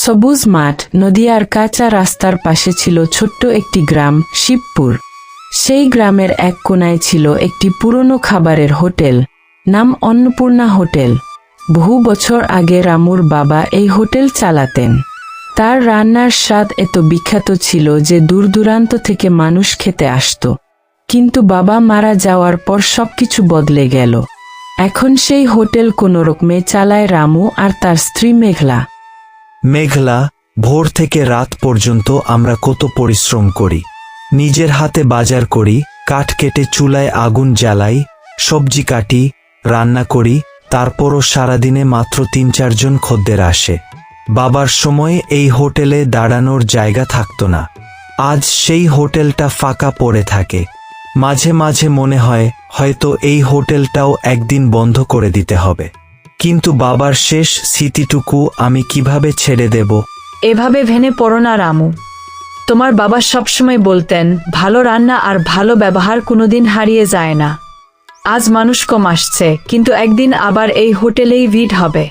সবুজ মাঠ, নদী আর কাঁচা রাস্তার পাশে ছিল ছোট্ট একটি গ্রাম, শিবপুর। সেই গ্রামের এক কোণায় ছিল একটি পুরনো খাবারের হোটেল, নাম অন্নপূর্ণা হোটেল। বহু বছর আগে রামুর বাবা এই হোটেল চালাতেন। তার রান্নার স্বাদ এত বিখ্যাত ছিল যে দূর দূরান্ত থেকে মানুষ খেতে আসত। কিন্তু বাবা মারা যাওয়ার পর সবকিছু বদলে গেল। এখন সেই হোটেল কোনোরকমে চালায় রামু আর তার স্ত্রী মেঘলা। মেঘলা, ভোর থেকে রাত পর্যন্ত আমরা কত পরিশ্রম করি। নিজের হাতে বাজার করি, কাঠ কেটে চুলায় আগুন জ্বালাই, সবজি কাটি, রান্না করি, তারপরও সারাদিনে মাত্র ৩-৪ জন খদ্দের আসে। বাবার সময়ে এই হোটেলে দাঁড়ানোর জায়গা থাকতো না। আজ সেই হোটেলটা ফাঁকা পড়ে থাকে। মাঝে মাঝে মনে হয় হয়তো এই হোটেলটাও একদিন বন্ধ করে দিতে হবে। কিন্তু বাবার শেষ স্মৃতিটুকু আমি কিভাবে ছেড়ে দেব? এভাবে ভেঙে পড়ো না রামু। তোমার বাবা সবসময় বলতেন, ভালো রান্না আর ভালো ব্যবহার কোনোদিন হারিয়ে যায় না। আজ মানুষ কম আসছে, কিন্তু একদিন আবার এই হোটেলেই ভিড় হবে।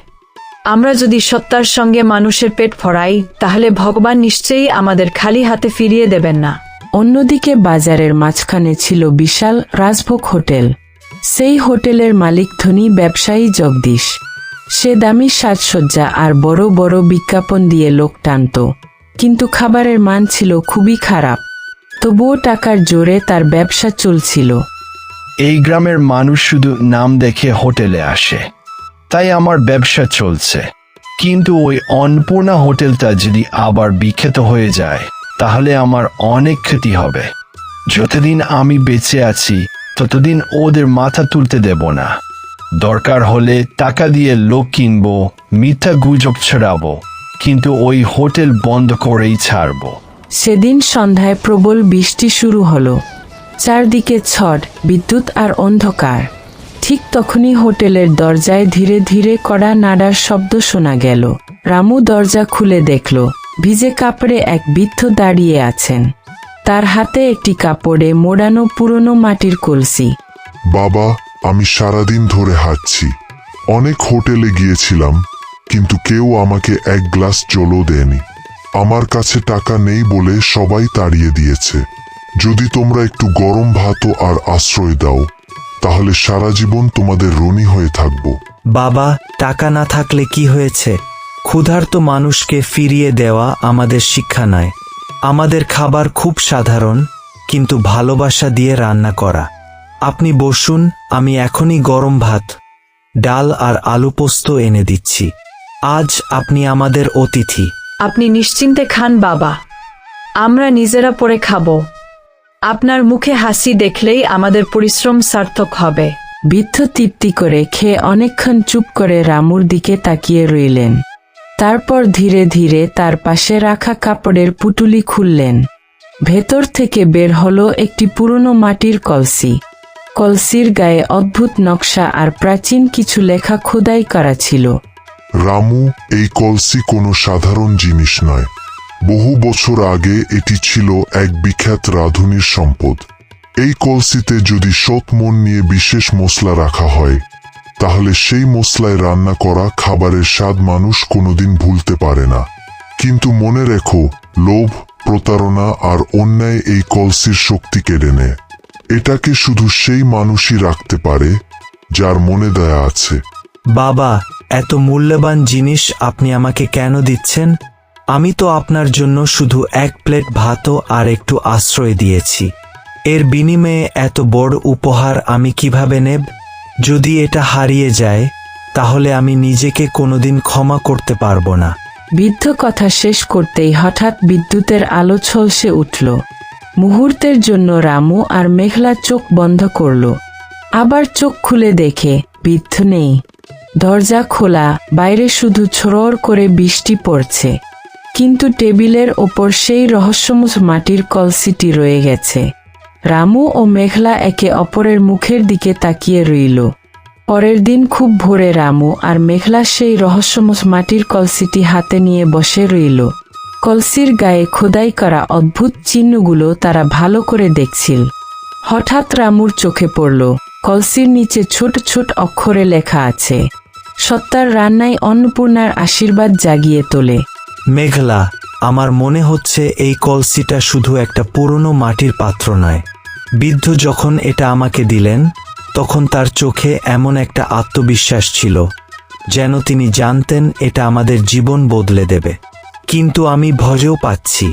আমরা যদি সত্তার সঙ্গে মানুষের পেট ভরাই, তাহলে ভগবান নিশ্চয়ই আমাদের খালি হাতে ফিরিয়ে দেবেন না। অন্যদিকে বাজারের মাঝখানে ছিল বিশাল রাজভোগ হোটেল। সেই হোটেলের মালিক ধনী ব্যবসায়ী জগদীশ। সে দামি সাজসজ্জা আর বড় বড় বিজ্ঞাপন দিয়ে লোক টানত, কিন্তু খাবারের মান ছিল খুবই খারাপ। তবুও টাকার জোরে তার ব্যবসা চলছিল। এই গ্রামের মানুষ শুধু নাম দেখে হোটেলে আসে, তাই আমার ব্যবসা চলছে। কিন্তু ওই অন্নপূর্ণা হোটেলটা যদি আবার বিখ্যাত হয়ে যায়, তাহলে আমার অনেক ক্ষতি হবে। যতদিন আমি বেঁচে আছি ততদিন ওদের মাথা তুলতে দেব না। দরকার হলে টাকা দিয়ে লোক কিনবো, মিথ্যা গুজব ছড়াবো, কিন্তু ওই হোটেল বন্ধ করেই ছাড়বো। সেদিন সন্ধ্যায় প্রবল বৃষ্টি শুরু হলো। চারদিকে ঝড়, বিদ্যুৎ আর অন্ধকার। ঠিক তখনই হোটেলের দরজায় ধীরে ধীরে কড়া নাড়ার শব্দ শোনা গেল। রামু দরজা খুলে দেখল, ভিজে কাপড়ে এক বৃদ্ধ দাঁড়িয়ে আছেন। তার হাতে একটি কাপড়ে মোড়ানো পুরনো মাটির কলসি। বাবা, আমি সারাদিন ধরে হাঁটছি। অনেক হোটেলে গিয়েছিলাম, কিন্তু কেউ আমাকে এক গ্লাস জলও দেয়নি। আমার কাছে টাকা নেই বলে সবাই তাড়িয়ে দিয়েছে। যদি তোমরা একটু গরম ভাত আর আশ্রয় দাও, তাহলে সারা জীবন তোমাদের ঋণী হয়ে থাকব। বাবা, টাকা না থাকলে কি হয়েছে? ক্ষুধার্ত মানুষকে ফিরিয়ে দেওয়া আমাদের শিক্ষা নয়। আমাদের খাবার খুব সাধারণ, কিন্তু ভালোবাসা দিয়ে রান্না করা। আপনি বসুন, আমি এখনই গরম ভাত, ডাল আর আলু পোস্ত এনে দিচ্ছি। আজ আপনি আমাদের অতিথি। আপনি নিশ্চিন্তে খান বাবা, আমরা নিজেরা পরে খাবো। আপনার মুখে হাসি দেখলেই আমাদের পরিশ্রম সার্থক হবে। বৃদ্ধ তৃপ্তি করে খেয়ে অনেকক্ষণ চুপ করে রামুর দিকে তাকিয়ে রইলেন। তারপর ধীরে ধীরে তার পাশে রাখা কাপড়ের পুটুলি খুললেন। ভেতর থেকে বের হলো একটি পুরনো মাটির কলসি। কলসির গায়ে অদ্ভুত নকশা আর প্রাচীন কিছু লেখা খোদাই করা ছিল। রামু, এই কলসি কোনো সাধারণ জিনিস নয়। বহু বছর আগে এটি ছিল এক বিখ্যাত রাঁধুনির সম্পদ। এই কলসিতে যদি সৎ মন নিয়ে বিশেষ মশলা রাখা হয়, তাহলে সেই মশলায় রান্না করা খাবারের স্বাদ মানুষ কোনোদিন ভুলতে পারে না। কিন্তু মনে রেখো, লোভ, প্রতারণা আর অন্যায় এই কলসির শক্তি কেড়ে নেয়। এটাকে শুধু সেই মানুষই রাখতে পারে যার মনে দয়া আছে। বাবা, এত মূল্যবান জিনিস আপনি আমাকে কেন দিচ্ছেন? আমি তো আপনার জন্য শুধু এক প্লেট ভাতও আর একটু আশ্রয় দিয়েছি। এর বিনিময়ে এত বড় উপহার আমি কিভাবে নেব? যদি এটা হারিয়ে যায়, তাহলে আমি নিজেকে কোনোদিন ক্ষমা করতে পারবো না। বৃদ্ধ কথা শেষ করতেই হঠাৎ বিদ্যুতের আলো ঝলসে উঠল। মুহূর্তের জন্য রামু আর মেঘলা চোখ বন্ধ করল। আবার চোখ খুলে দেখে বৃদ্ধ নেই। দরজা খোলা, বাইরে শুধু ঝড় করে বৃষ্টি পড়ছে। কিন্তু টেবিলের ওপর সেই রহস্যময় মাটির কলসিটি রয়ে গেছে। রামু ও মেঘলা একে অপরের মুখের দিকে তাকিয়ে রইল। পরের দিন খুব ভোরে রামু আর মেঘলা সেই রহস্যময় মাটির কলসিটি হাতে নিয়ে বসে রইল। কলসির গায়ে খোদাই করা অদ্ভুত চিহ্নগুলো তারা ভালো করে দেখছিল। হঠাৎ রামুর চোখে পড়ল, কলসির নিচে ছোট ছোট অক্ষরে লেখা আছে, সত্তার রান্নায় অন্নপূর্ণার আশীর্বাদ জাগিয়ে তোলে। মেঘলা, আমার মনে হচ্ছে এই কলসিটা শুধু একটা পুরনো মাটির পাত্র নয়। বৃদ্ধ যখন এটা আমাকে দিলেন তখন তার চোখে এমন একটা আত্মবিশ্বাস ছিল, যেন তিনি জানতেন এটা আমাদের জীবন বদলে দেবে। কিন্তু আমি ভয়ও পাচ্ছি,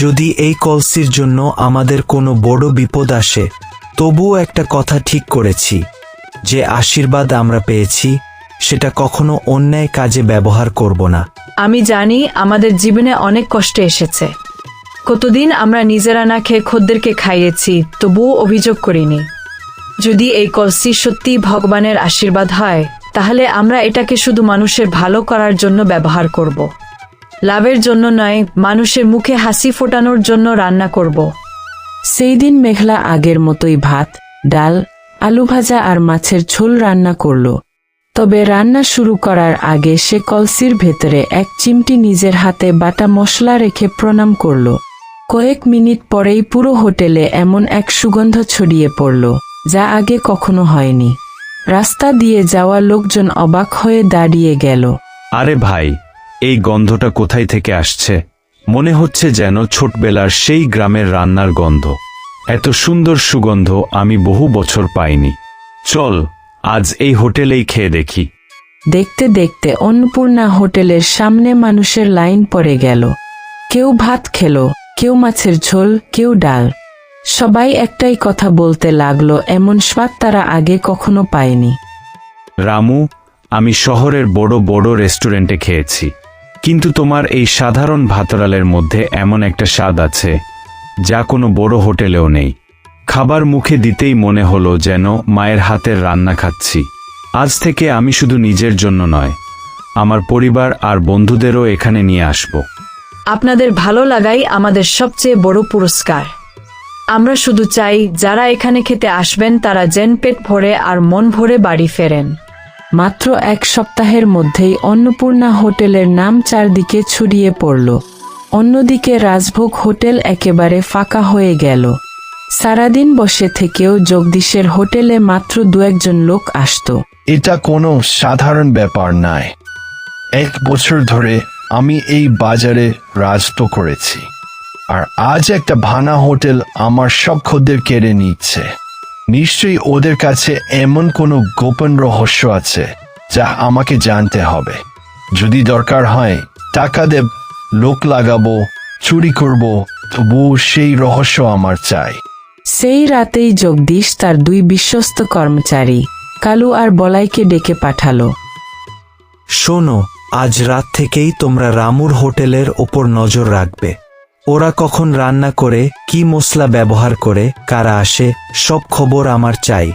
যদি এই কলসির জন্য আমাদের কোনো বড় বিপদ আসে, তবুও একটা কথা ঠিক করেছি, যে আশীর্বাদ আমরা পেয়েছি সেটা কখনো অন্যায় কাজে ব্যবহার করব না। আমি জানি আমাদের জীবনে অনেক কষ্ট এসেছে। কতদিন আমরা নিজেরা না খেয়ে খদ্দেরকে খাইয়েছি, তবুও অভিযোগ করিনি। যদি এই কলসি সত্যি ভগবানের আশীর্বাদ হয়, তাহলে আমরা এটাকে শুধু মানুষের ভালো করার জন্য ব্যবহার করব। লাভের জন্য নয়, মানুষের মুখে হাসি ফোটানোর জন্য রান্না করব। সেই দিন মেঘলা আগের মতোই ভাত, ডাল, আলু ভাজা আর মাছের ঝোল রান্না করলো। তবে রান্না শুরু করার আগে সে কলসির ভেতরে এক চিমটি নিজের হাতে বাটা মশলা রেখে প্রণাম করল। কয়েক মিনিট পরেই পুরো হোটেলে এমন এক সুগন্ধ ছড়িয়ে পড়ল, যা আগে কখনো হয়নি। রাস্তা দিয়ে যাওয়া লোকজন অবাক হয়ে দাঁড়িয়ে গেল। আরে ভাই, এই গন্ধটা কোথায় থেকে আসছে? মনে হচ্ছে যেন ছোটবেলার সেই গ্রামের রান্নার গন্ধ। এত সুন্দর সুগন্ধ আমি বহু বছর পাইনি। চল, আজ এই হোটেলেই খেয়ে দেখি। দেখতে দেখতে অন্নপূর্ণা হোটেলের সামনে মানুষের লাইন পড়ে গেল। কেউ ভাত খেলো, কেউ মাছের ঝোল, কেউ ডাল। সবাই একটাই কথা বলতে লাগলো, এমন স্বাদ তারা আগে কখনো পায়নি। রামু, আমি শহরের বড় বড় রেস্টুরেন্টে খেয়েছি, কিন্তু তোমার এই সাধারণ ভাতরালের মধ্যে এমন একটা স্বাদ আছে যা কোনো বড় হোটেলেও নেই। খাবার মুখে দিতেই মনে হলো যেন মায়ের হাতের রান্না খাচ্ছি। আজ থেকে আমি শুধু নিজের জন্য নয়, আমার পরিবার আর বন্ধুদেরও এখানে নিয়ে আসব। আপনাদের ভালো লাগাই আমাদের সবচেয়ে বড় পুরস্কার। আমরা শুধু চাই যারা এখানে খেতে আসবেন তারা যেন পেট ভরে আর মন ভরে বাড়ি ফেরেন। মাত্র এক সপ্তাহের মধ্যেই অন্নপূর্ণা হোটেলের নাম চারদিকে ছড়িয়ে পড়ল। অন্যদিকে রাজভোগ হোটেল একেবারে ফাঁকা হয়ে গেল। সারাদিন বসে থেকেও জগদীশের হোটেলে মাত্র 2-1 লোক আসতো। এটা কোনো সাধারণ ব্যাপার নয়। 1 বছর ধরে আমি এই বাজারে রাজত্ব করেছি, আর আজ একটা ভাঙা হোটেল আমার সব খদ্দের কেড়ে নিচ্ছে। নিশ্চয়ই ওদের কাছে এমন কোনো গোপন রহস্য আছে যা আমাকে জানতে হবে। যদি দরকার হয় টাকা দেব, লোক লাগাবো, চুরি করব, তবুও সেই রহস্য আমার চাই। সেই রাতেই জগদীশ তার 2 বিশ্বস্ত কর্মচারী কালু আর বলাইকে ডেকে পাঠালো। শোনো, আজ রাত থেকেই তোমরা রামুর হোটেলের ওপর নজর রাখবে। ওরা কখন রান্না করে, কি মশলা ব্যবহার করে, কারা আসে, সব খবর আমার চাই।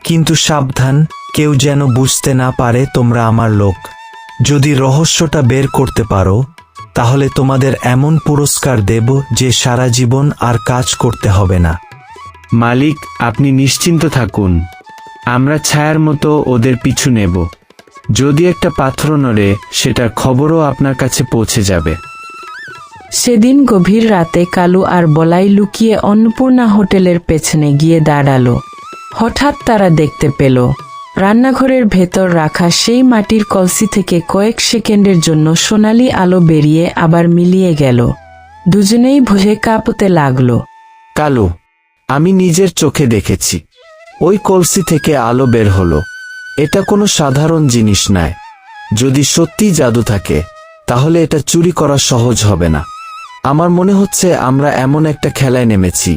কিন্তু সাবধান, কেউ যেন বুঝতে না পারে তোমরা আমার লোক। যদি রহস্যটা বের করতে পারো, তাহলে তোমাদের এমন পুরস্কার দেব যে সারা জীবন আর কাজ করতে হবে না। মালিক, আপনি নিশ্চিন্ত থাকুন, আমরা ছায়ার মতো ওদের পিছু নেব। যদি একটা পাথর নড়ে, সেটার খবরও আপনার কাছে পৌঁছে যাবে। সেদিন গভীর রাতে কালু আর বলাই লুকিয়ে অন্নপূর্ণা হোটেলের পেছনে গিয়ে দাঁড়ালো। হঠাৎ তারা দেখতে পেল রান্নাঘরের ভেতর রাখা সেই মাটির কলসি থেকে কয়েক সেকেন্ডের জন্য সোনালি আলো বেরিয়ে আবার মিলিয়ে গেল। দুজনেই ভয়ে কাঁপতে লাগলো। কালু, আমি নিজের চোখে দেখেছি, ওই কলসি থেকে আলো বের হলো। এটা কোনো সাধারণ জিনিস নয়। যদি সত্যি জাদু থাকে, তাহলে এটা চুরি করা সহজ হবে না। আমার মনে হচ্ছে আমরা এমন একটা খেলায় নেমেছি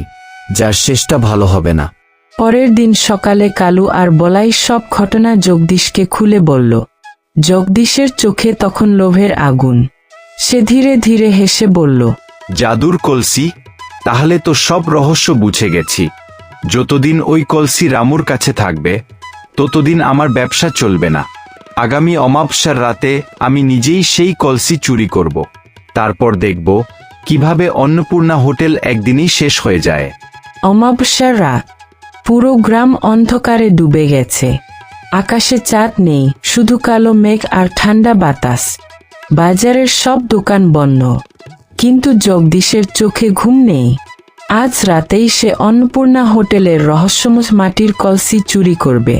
যার শেষটা ভালো হবে না। পরের দিন সকালে কালু আর বলাই সব ঘটনা জগদীশকে খুলে বলল। জগদীশের চোখে তখন লোভের আগুন। সে ধীরে ধীরে হেসে বলল, জাদুর কলসি? তাহলে তো সব রহস্য বুঝে গেছি। যতদিন ওই কলসি রামুর কাছে থাকবে, ততদিন আমার ব্যবসা চলবে না। আগামী অমাবস্যার রাতে আমি নিজেই সেই কলসি চুরি করব। তারপর দেখব কিভাবে অন্নপূর্ণা হোটেল একদিনই শেষ হয়ে যায়। অমাবস্যার রাত। পুরো গ্রাম অন্ধকারে ডুবে গেছে। আকাশে চাঁদ নেই, শুধু কালো মেঘ আর ঠান্ডা বাতাস। বাজারের সব দোকান বন্ধ, কিন্তু জগদীশের চোখে ঘুম নেই। আজ রাতেই সে অন্নপূর্ণা হোটেলের রহস্যময় মাটির কলসি চুরি করবে।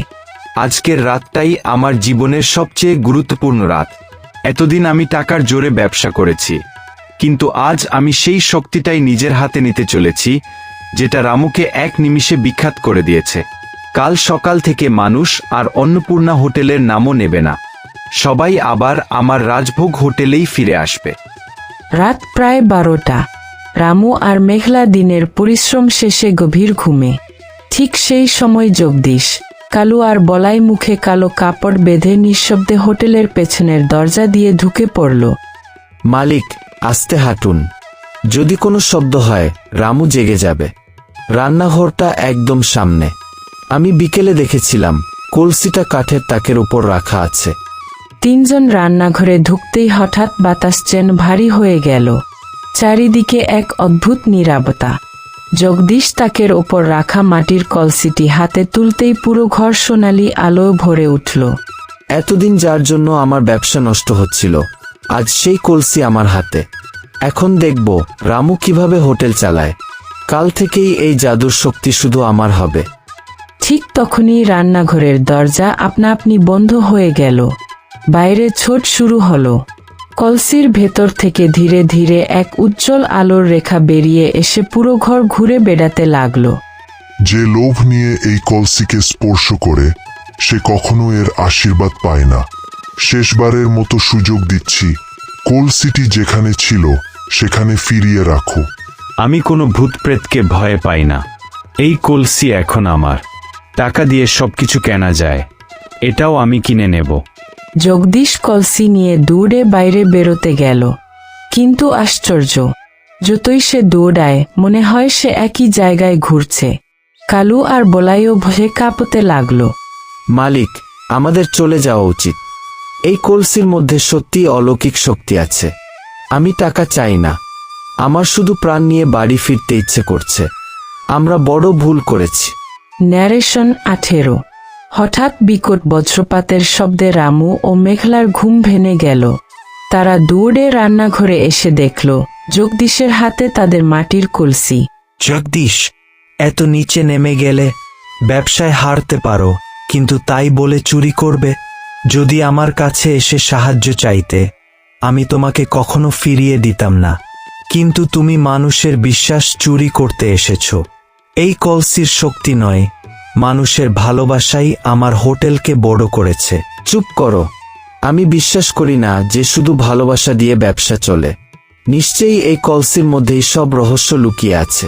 আজকের রাতটাই আমার জীবনের সবচেয়ে গুরুত্বপূর্ণ রাত। এতদিন আমি টাকার জোরে ব্যবসা করেছি, কিন্তু আজ আমি সেই শক্তিটাই নিজের হাতে নিতে চলেছি যেটা রামুকে এক নিমিষে বিখ্যাত করে দিয়েছে। কাল সকাল থেকে মানুষ আর অন্নপূর্ণা হোটেলের নামও নেবে না, সবাই আবার আমার রাজভোগ হোটেলেই ফিরে আসবে। রাত প্রায় 12টা। রামু আর মেঘলা দিনের পরিশ্রম শেষে গভীর ঘুমে। ঠিক সেই সময় জগদীশ, কালু আর বলাই মুখে কালো কাপড় বেঁধে নিঃশব্দে হোটেলের পেছনের দরজা দিয়ে ঢুকে পড়ল। মালিক, আস্তে হাঁটুন। যদি কোনো শব্দ হয় রামু জেগে যাবে। রান্নাঘরটা একদম সামনে। আমি বিকেলে দেখেছিলাম কলসিটা কাঠের তাকের উপর রাখা আছে। তিনজন রান্নাঘরে ঢুকতেই হঠাৎ বাতাস যেন ভারী হয়ে গেল। চারিদিকে এক অদ্ভুত নীরবতা। জগদীশ তাকের ওপর রাখা মাটির কলসিটি হাতে তুলতেই পুরো ঘর সোনালি আলো ভরে উঠল। এতদিন যার জন্য আমার ব্যবসা নষ্ট হচ্ছিল, আজ সেই কলসি আমার হাতে। এখন দেখব রামু কিভাবে হোটেল চালায়। কাল থেকেই এই জাদুর শক্তি শুধু আমার হবে। ঠিক তখনই রান্নাঘরের দরজা আপনা আপনি বন্ধ হয়ে গেল। বাইরে ছোট শুরু হলো। কলসির ভেতর থেকে ধীরে ধীরে এক উজ্জ্বল আলোর রেখা বেরিয়ে এসে পুরো ঘর ঘুরে বেড়াতে লাগলো। যে লোভ নিয়ে এই কলসিকে স্পর্শ করে সে কখনো এর আশীর্বাদ পায় না। শেষবারের মতো সুযোগ দিচ্ছি, কলসিটি যেখানে ছিল সেখানে ফিরিয়ে রাখো। আমি কোনো ভূত প্রেতকে ভয় পাই না। এই কলসি এখন আমার। টাকা দিয়ে সবকিছু কেনা যায়, এটাও আমি কিনে নেব। জগদীশ কলসি নিয়ে দৌড়ে বাইরে বেরোতে গেল। কিন্তু আশ্চর্য, যতই সে দৌড়ায় মনে হয় সে একই জায়গায় ঘুরছে। কালু আর বলাইও ভয়ে কাঁপতে লাগলো। মালিক, আমাদের চলে যাওয়া উচিত। এই কলসির মধ্যে সত্যি অলৌকিক শক্তি আছে। আমি টাকা চাই না, আমার শুধু প্রাণ নিয়ে বাড়ি ফিরতে ইচ্ছে করছে। আমরা বড় ভুল করেছি। ন্যারেশন 18। হঠাৎ বিকট বজ্রপাতের শব্দে রামু ও মেঘলার ঘুম ভেঙে গেল। তারা দৌড়ে রান্নাঘরে এসে দেখল জগদীশের হাতে তাদের মাটির কলসি। জগদীশ, এত নিচে নেমে গেলে ব্যবসায় হারতে পারো, কিন্তু তাই বলে চুরি করবে? যদি আমার কাছে এসে সাহায্য চাইতে, আমি তোমাকে কখনো ফিরিয়ে দিতাম না। কিন্তু তুমি মানুষের বিশ্বাস চুরি করতে এসেছো। এই কলসির শক্তি নয়, মানুষের ভালোবাসাই আমার হোটেলকে বড় করেছে। চুপ করো। আমি বিশ্বাস করি না যে শুধু ভালোবাসা দিয়ে ব্যবসা চলে। নিশ্চয়ই এই কলসির মধ্যেই সব রহস্য লুকিয়ে আছে।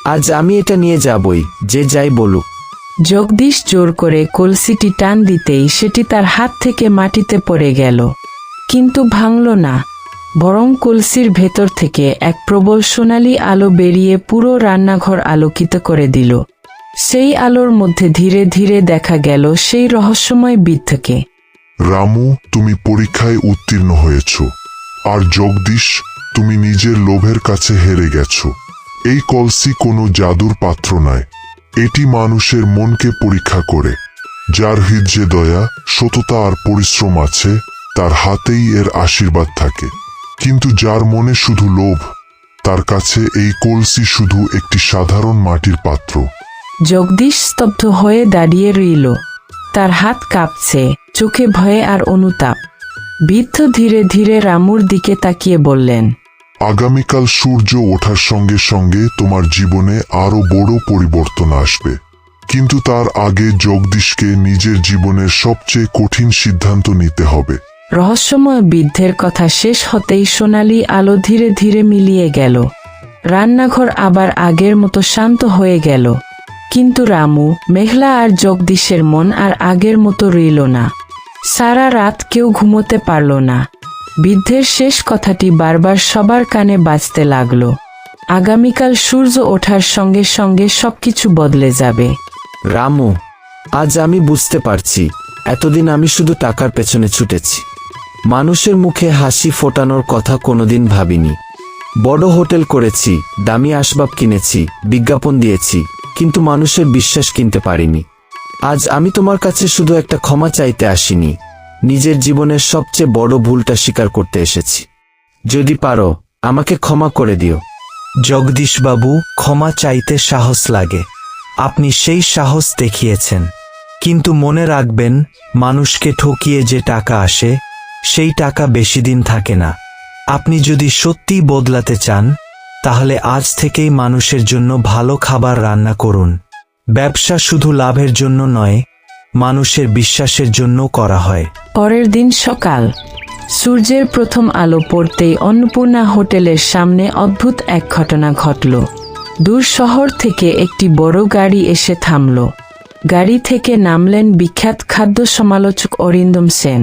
আজ আমি এটা নিয়ে যাবই, যে যাই বলুক। জগদীশ জোর করে কলসিটি টান দিতেই সেটি তার হাত থেকে মাটিতে পড়ে গেল, কিন্তু ভাঙল না। বরং কলসির ভেতর থেকে এক প্রবল সোনালি আলো বেরিয়ে পুরো রান্নাঘর আলোকিত করে দিল। সেই আলোর মধ্যে ধীরে ধীরে দেখা গেল সেই রহস্যময় বৃদ্ধকে। রামু, তুমি পরীক্ষায় উত্তীর্ণ হয়েছ, আর জগদীশ, তুমি নিজের লোভের কাছে হেরে গেছ। এই কলসি কোনো জাদুর পাত্র নয়, এটি মানুষের মনকে পরীক্ষা করে। যার হৃদয়ে দয়া, সততা আর পরিশ্রম আছে, তার হাতেই এর আশীর্বাদ থাকে। কিন্তু যার মনে শুধু লোভ, তার কাছে এই কলসি শুধু একটি সাধারণ মাটির পাত্র। জগদীশ স্তব্ধ হয়ে দাঁড়িয়ে রইল। তার হাত কাঁপছে, চোখে ভয়ে আর অনুতাপ। বৃদ্ধ ধীরে ধীরে রামুর দিকে তাকিয়ে বললেন, আগামীকাল সূর্য ওঠার সঙ্গে সঙ্গে তোমার জীবনে আরো বড় পরিবর্তন আসবে। কিন্তু তার আগে জগদীশকে নিজের জীবনের সবচেয়ে কঠিন সিদ্ধান্ত নিতে হবে। রহস্যময় বৃদ্ধের কথা শেষ হতেই সোনালি আলো ধীরে ধীরে মিলিয়ে গেল। রান্নাঘর আবার আগের মতো শান্ত হয়ে গেল। কিন্তু রামু, মেঘলা আর জগদীশের মন আর আগের মতো রইল না। সারা রাত কেউ ঘুমোতে পারল না। বৃদ্ধের শেষ কথাটি বারবার সবার কানে বাজতে লাগলো। আগামীকাল সূর্য ওঠার সঙ্গে সঙ্গে সবকিছু বদলে যাবে। রামু, আজ আমি বুঝতে পারছি, এতদিন আমি শুধু টাকার পেছনে ছুটেছি। মানুষের মুখে হাসি ফোটানোর কথা কোনোদিন ভাবিনি। বড় হোটেল করেছি, দামি আসবাব কিনেছি, বিজ্ঞাপন দিয়েছি, কিন্তু মানুষের বিশ্বাস কিনতে পারিনি। আজ আমি তোমার কাছে শুধু একটা ক্ষমা চাইতে আসিনি, নিজের জীবনের সবচেয়ে বড় ভুলটা স্বীকার করতে এসেছি। যদি পারো আমাকে ক্ষমা করে দিও। জগদীশবাবু, ক্ষমা চাইতে সাহস লাগে। আপনি সেই সাহস দেখিয়েছেন। কিন্তু মনে রাখবেন, মানুষকে ঠকিয়ে যে টাকা আসে, সেই টাকা বেশি দিন থাকে না। আপনি যদি সত্যিই বদলাতে চান তাহলে আজ থেকেই মানুষের জন্য ভালো খাবার রান্না করুন। ব্যবসা শুধু লাভের জন্য নয়, মানুষের বিশ্বাসের জন্য করা হয়। পরের দিন সকাল, সূর্যের প্রথম আলো পড়তেই অন্নপূর্ণা হোটেলের সামনে অদ্ভুত এক ঘটনা ঘটল। দূর শহর থেকে একটি বড় গাড়ি এসে থামল। গাড়ি থেকে নামলেন বিখ্যাত খাদ্য সমালোচক অরিন্দম সেন।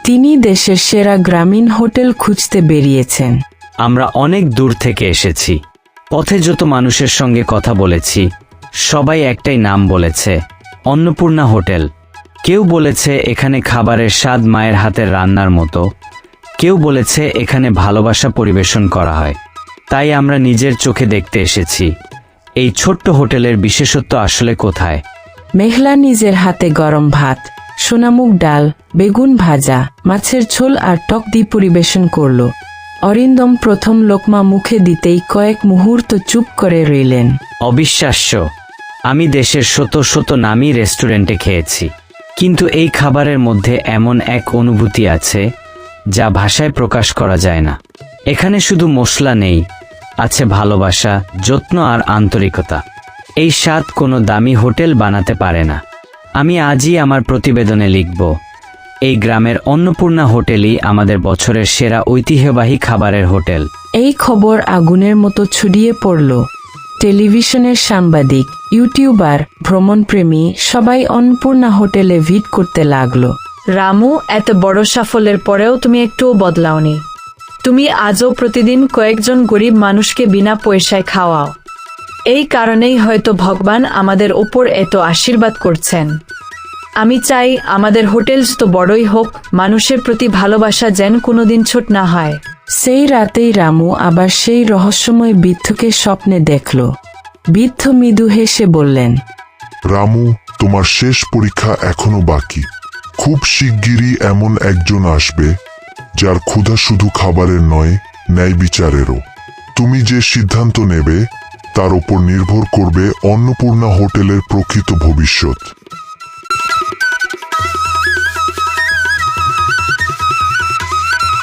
তিনি দেশের সেরা গ্রামীণ হোটেল খুঁজতে বেরিয়েছেন। আমরা অনেক দূর থেকে এসেছি। পথে যত মানুষের সঙ্গে কথা বলেছি সবাই একটাই নাম বলেছে, অন্নপূর্ণা হোটেল। কেউ বলেছে এখানে খাবারের স্বাদ মায়ের হাতের রান্নার মতো, কেউ বলেছে এখানে ভালোবাসা পরিবেশন করা হয়। তাই আমরা নিজের চোখে দেখতে এসেছি এই ছোট্ট হোটেলের বিশেষত্ব আসলে কোথায়। মেঘলা নিজের হাতে গরম ভাত, সোনামুগ ডাল, বেগুন ভাজা, মাছের ঝোল আর টক দিয়ে পরিবেশন করল। অরিন্দম প্রথম লোকমা মুখে দিতেই কয়েক মুহূর্ত চুপ করে রইলেন। অবিশ্বাস্য! আমি দেশের শত শত নামী রেস্টুরেন্টে খেয়েছি, কিন্তু এই খাবারের মধ্যে এমন এক অনুভূতি আছে যা ভাষায় প্রকাশ করা যায় না। এখানে শুধু মশলা নেই, আছে ভালোবাসা, যত্ন আর আন্তরিকতা। এই স্বাদ কোনো দামি হোটেল বানাতে পারে না। আমি আজই আমার প্রতিবেদনে লিখব, এই গ্রামের অন্নপূর্ণা হোটেলই আমাদের বছরের সেরা ঐতিহ্যবাহী খাবারের হোটেল। এই খবর আগুনের মতো ছড়িয়ে পড়ল। টেলিভিশনের সাংবাদিক, ইউটিউবার, ভ্রমণপ্রেমী সবাই অন্নপূর্ণা হোটেলে ভিড় করতে লাগলো। রামু, এত বড় সাফল্যের পরেও তুমি একটুও বদলাওনি। তুমি আজও প্রতিদিন কয়েকজন গরিব মানুষকে বিনা পয়সায় খাওয়াও। এই কারণেই হয়তো ভগবান আমাদের ওপর এত আশীর্বাদ করছেন। আমি চাই আমাদের হোটেল তো বড়ই হোক, মানুষের প্রতি ভালোবাসা যেন কোনোদিন ছোট না হয়। সেই রাতেই রামু আবার সেই রহস্যময় বৃদ্ধকে স্বপ্নে দেখল। বৃদ্ধ মৃদু হেসে বললেন, রামু, তোমার শেষ পরীক্ষা এখনো বাকি। খুব শিগগিরই এমন একজন আসবে যার ক্ষুধা শুধু খাবারের নয়, ন্যায় বিচারেরও। তুমি যে সিদ্ধান্ত নেবে তার উপর নির্ভর করবে অন্নপূর্ণা হোটেলের প্রকৃত ভবিষ্যৎ।